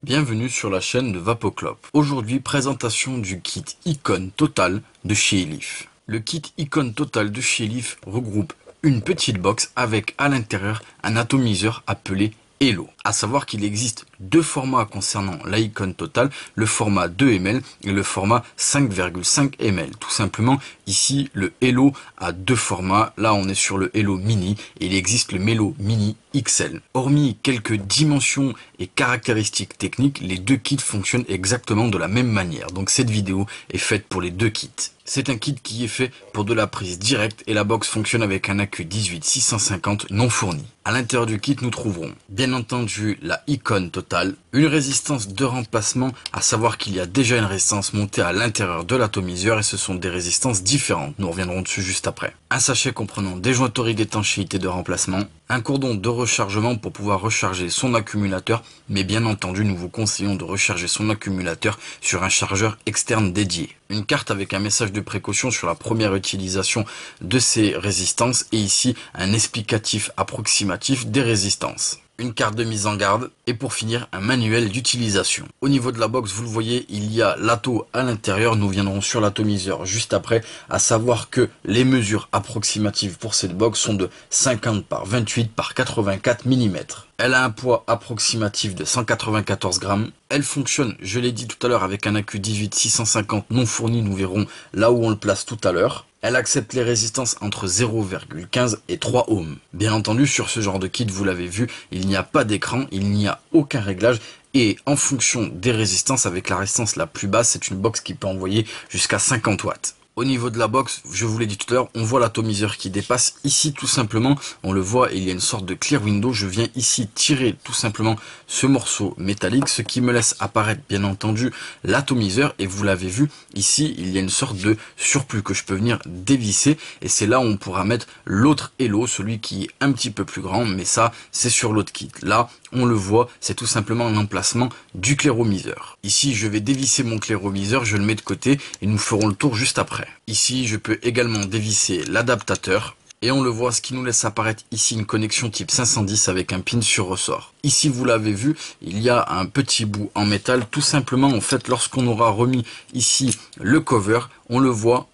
Bienvenue sur la chaîne de Vapoclop. Aujourd'hui, présentation du kit Icon Total de chez Elif. Le kit Icon Total de chez Elif regroupe une petite box avec à l'intérieur un atomiseur appelé Hello. À savoir qu'il existe deux formats concernant l'Icon Total, le format 2 ml et le format 5,5 ml. Tout simplement, ici, le Hello a deux formats. Là, on est sur le Hello Mini et il existe le Hello Mini XL. Hormis quelques dimensions et caractéristiques techniques, les deux kits fonctionnent exactement de la même manière. Donc cette vidéo est faite pour les deux kits. C'est un kit qui est fait pour de la prise directe et la box fonctionne avec un accu 18650 non fourni. À l'intérieur du kit, nous trouverons bien entendu la Icon Total, une résistance de remplacement, à savoir qu'il y a déjà une résistance montée à l'intérieur de l'atomiseur et ce sont des résistances différentes. Nous reviendrons dessus juste après. Un sachet comprenant des joints toriques d'étanchéité de remplacement, un cordon de rechargement pour pouvoir recharger son accumulateur, mais bien entendu nous vous conseillons de recharger son accumulateur sur un chargeur externe dédié. Une carte avec un message de précaution sur la première utilisation de ces résistances et ici un explicatif approximatif des résistances. Une carte de mise en garde et pour finir un manuel d'utilisation. Au niveau de la box, vous le voyez, il y a l'atto à l'intérieur. Nous viendrons sur l'atomiseur juste après, à savoir que les mesures approximatives pour cette box sont de 50 par 28 par 84 mm. Elle a un poids approximatif de 194 grammes. Elle fonctionne, je l'ai dit tout à l'heure, avec un accu 18650 non fourni. Nous verrons là où on le place tout à l'heure. Elle accepte les résistances entre 0,15 et 3 ohms. Bien entendu, sur ce genre de kit, vous l'avez vu, il n'y a pas d'écran, il n'y a aucun réglage. Et en fonction des résistances, avec la résistance la plus basse, c'est une box qui peut envoyer jusqu'à 50 watts. Au niveau de la box, je vous l'ai dit tout à l'heure, on voit l'atomiseur qui dépasse. Ici, tout simplement, on le voit, il y a une sorte de clear window. Je viens ici tirer tout simplement ce morceau métallique, ce qui me laisse apparaître, bien entendu, l'atomiseur. Et vous l'avez vu, ici, il y a une sorte de surplus que je peux venir dévisser. Et c'est là où on pourra mettre l'autre Hello, celui qui est un petit peu plus grand. Mais ça, c'est sur l'autre kit. Là, on le voit, c'est tout simplement l'emplacement du clairomiseur. Ici, je vais dévisser mon clairomiseur, je le mets de côté et nous ferons le tour juste après. Ici, je peux également dévisser l'adaptateur. Et on le voit, ce qui nous laisse apparaître ici une connexion type 510 avec un pin sur ressort. Ici, vous l'avez vu, il y a un petit bout en métal. Tout simplement, en fait, lorsqu'on aura remis ici le cover, on le voit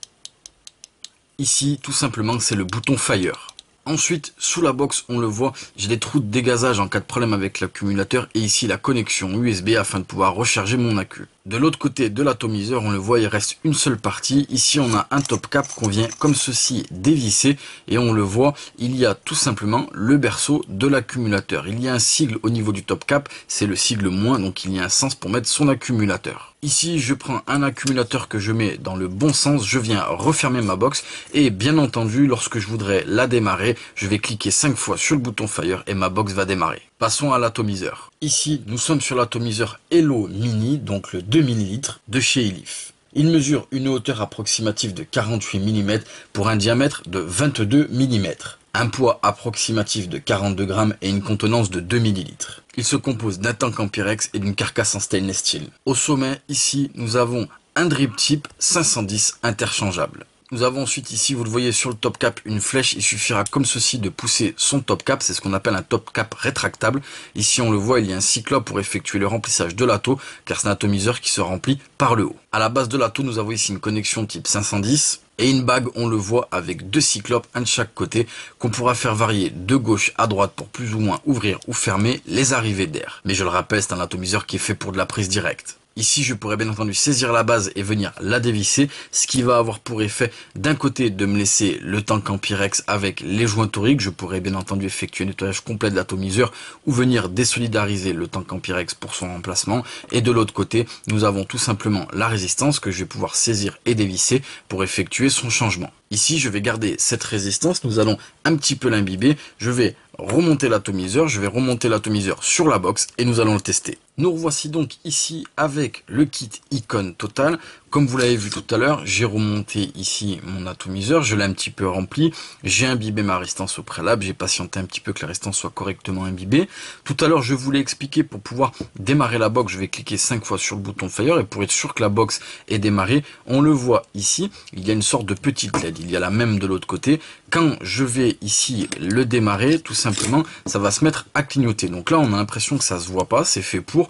ici, tout simplement, c'est le bouton Fire. Ensuite, sous la box, on le voit, j'ai des trous de dégazage en cas de problème avec l'accumulateur et ici la connexion USB afin de pouvoir recharger mon accu. De l'autre côté de l'atomiseur, on le voit, il reste une seule partie. Ici, on a un top cap qu'on vient comme ceci dévisser et on le voit, il y a tout simplement le berceau de l'accumulateur. Il y a un sigle au niveau du top cap, c'est le sigle moins, donc il y a un sens pour mettre son accumulateur. Ici, je prends un accumulateur que je mets dans le bon sens, je viens refermer ma box et bien entendu, lorsque je voudrais la démarrer, je vais cliquer 5 fois sur le bouton Fire et ma box va démarrer. Passons à l'atomiseur. Ici, nous sommes sur l'atomiseur Hello Mini, donc le 2 ml de chez Elif. Il mesure une hauteur approximative de 48 mm pour un diamètre de 22 mm. Un poids approximatif de 42 grammes et une contenance de 2 ml. Il se compose d'un tank en pyrex et d'une carcasse en stainless steel. Au sommet, ici, nous avons un drip type 510 interchangeable. Nous avons ensuite ici, vous le voyez sur le top cap, une flèche. Il suffira comme ceci de pousser son top cap. C'est ce qu'on appelle un top cap rétractable. Ici, on le voit, il y a un cyclope pour effectuer le remplissage de l'atto, car c'est un atomiseur qui se remplit par le haut. À la base de l'atto, nous avons ici une connexion type 510 et une bague, on le voit, avec deux cyclopes, un de chaque côté, qu'on pourra faire varier de gauche à droite pour plus ou moins ouvrir ou fermer les arrivées d'air. Mais je le rappelle, c'est un atomiseur qui est fait pour de la prise directe. Ici, je pourrais bien entendu saisir la base et venir la dévisser, ce qui va avoir pour effet d'un côté de me laisser le tank en pyrex avec les joints toriques. Je pourrais bien entendu effectuer un nettoyage complet de l'atomiseur ou venir désolidariser le tank en pyrex pour son remplacement. Et de l'autre côté, nous avons tout simplement la résistance que je vais pouvoir saisir et dévisser pour effectuer son changement. Ici, je vais garder cette résistance, nous allons un petit peu l'imbiber, je vais remonter l'atomiseur, sur la box et nous allons le tester. Nous revoici donc ici avec le kit Icon Total. Comme vous l'avez vu tout à l'heure, j'ai remonté ici mon atomiseur, je l'ai un petit peu rempli, j'ai imbibé ma résistance au préalable, j'ai patienté un petit peu que la résistance soit correctement imbibée. Tout à l'heure, je vous l'ai expliqué, pour pouvoir démarrer la box, je vais cliquer 5 fois sur le bouton Fire, et pour être sûr que la box est démarrée, on le voit ici, il y a une sorte de petite LED, il y a la même de l'autre côté. Quand je vais ici le démarrer, tout simplement, ça va se mettre à clignoter. Donc là, on a l'impression que ça se voit pas, c'est fait pour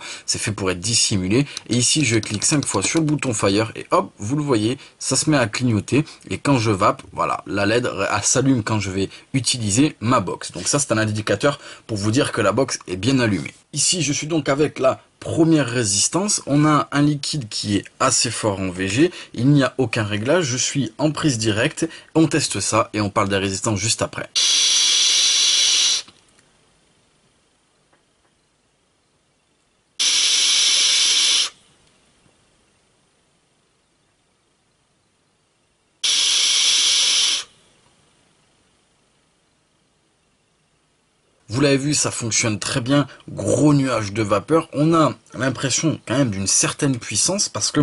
être dissimulé. Et ici, je clique 5 fois sur le bouton Fire et hop, vous le voyez, ça se met à clignoter. Et quand je vape, voilà, la LED s'allume quand je vais utiliser ma box. Donc ça, c'est un indicateur pour vous dire que la box est bien allumée. Ici, je suis donc avec la première résistance. On a un liquide qui est assez fort en VG. Il n'y a aucun réglage. Je suis en prise directe. On teste ça et on parle des résistances juste après. Vous l'avez vu, ça fonctionne très bien. Gros nuage de vapeur. On a l'impression quand même d'une certaine puissance parce que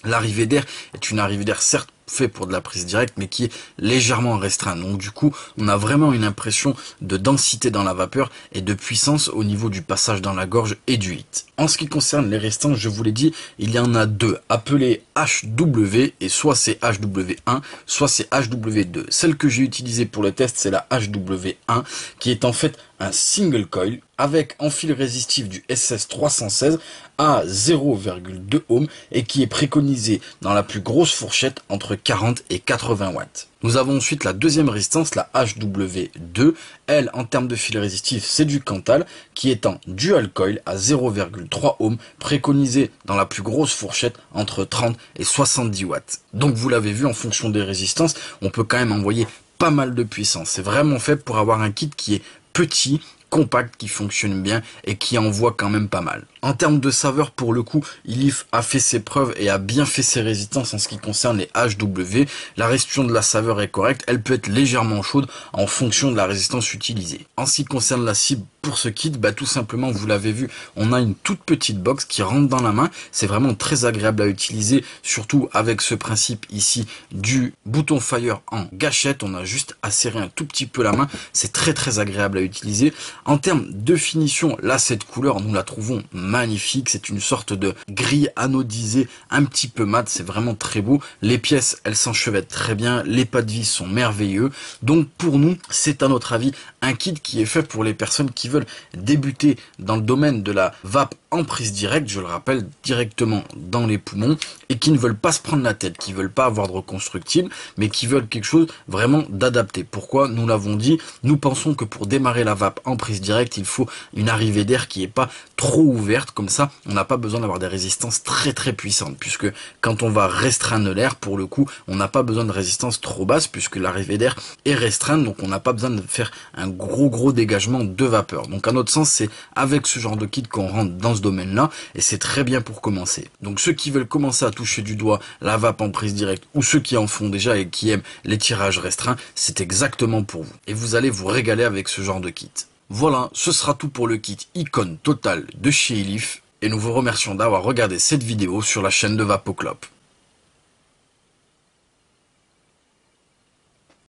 l'arrivée d'air est une arrivée d'air certes fait pour de la prise directe mais qui est légèrement restreinte. Donc du coup, on a vraiment une impression de densité dans la vapeur et de puissance au niveau du passage dans la gorge et du hit. En ce qui concerne les restants, je vous l'ai dit, il y en a deux appelés HW et soit c'est HW1, soit c'est HW2. Celle que j'ai utilisée pour le test, c'est la HW1 qui est en fait un single coil avec en fil résistif du SS316 à 0,2 ohm et qui est préconisé dans la plus grosse fourchette entre 40 et 80 watts. Nous avons ensuite la deuxième résistance, la HW2. Elle, en termes de fil résistif, c'est du Cantal qui est en dual coil à 0,3 ohm, préconisé dans la plus grosse fourchette entre 30 et 70 watts. Donc vous l'avez vu, en fonction des résistances, on peut quand même envoyer pas mal de puissance. C'est vraiment fait pour avoir un kit qui est petit, compact, qui fonctionne bien et qui envoie quand même pas mal. En termes de saveur, pour le coup, Elif a fait ses preuves et a bien fait ses résistances en ce qui concerne les HW. La restitution de la saveur est correcte, elle peut être légèrement chaude en fonction de la résistance utilisée. En ce qui concerne la cible pour ce kit, tout simplement, vous l'avez vu, on a une toute petite box qui rentre dans la main. C'est vraiment très agréable à utiliser, surtout avec ce principe ici du bouton Fire en gâchette. On a juste à serrer un tout petit peu la main. C'est très agréable à utiliser. En termes de finition, là, cette couleur, nous la trouvons magnifique. C'est une sorte de gris anodisé, un petit peu mat. C'est vraiment très beau. Les pièces, elles s'enchevêtrent très bien. Les pas de vis sont merveilleux. Donc, pour nous, c'est à notre avis un kit qui est fait pour les personnes qui veulent débuter dans le domaine de la vape en prise directe, je le rappelle, directement dans les poumons, et qui ne veulent pas se prendre la tête, qui veulent pas avoir de reconstructible, mais qui veulent quelque chose vraiment d'adapté. Pourquoi? Nous l'avons dit, nous pensons que pour démarrer la vape en prise directe, il faut une arrivée d'air qui est pas trop ouverte, comme ça, on n'a pas besoin d'avoir des résistances très puissantes, puisque quand on va restreindre l'air, pour le coup, on n'a pas besoin de résistance trop basse, puisque l'arrivée d'air est restreinte, donc on n'a pas besoin de faire un gros dégagement de vapeur. Donc à notre sens, c'est avec ce genre de kit qu'on rentre dans ce domaine-là, et c'est très bien pour commencer. Donc ceux qui veulent commencer à toucher du doigt la vape en prise directe, ou ceux qui en font déjà et qui aiment les tirages restreints, c'est exactement pour vous. Et vous allez vous régaler avec ce genre de kit. Voilà, ce sera tout pour le kit Icon Total de chez Elif, et nous vous remercions d'avoir regardé cette vidéo sur la chaîne de Vapoclop.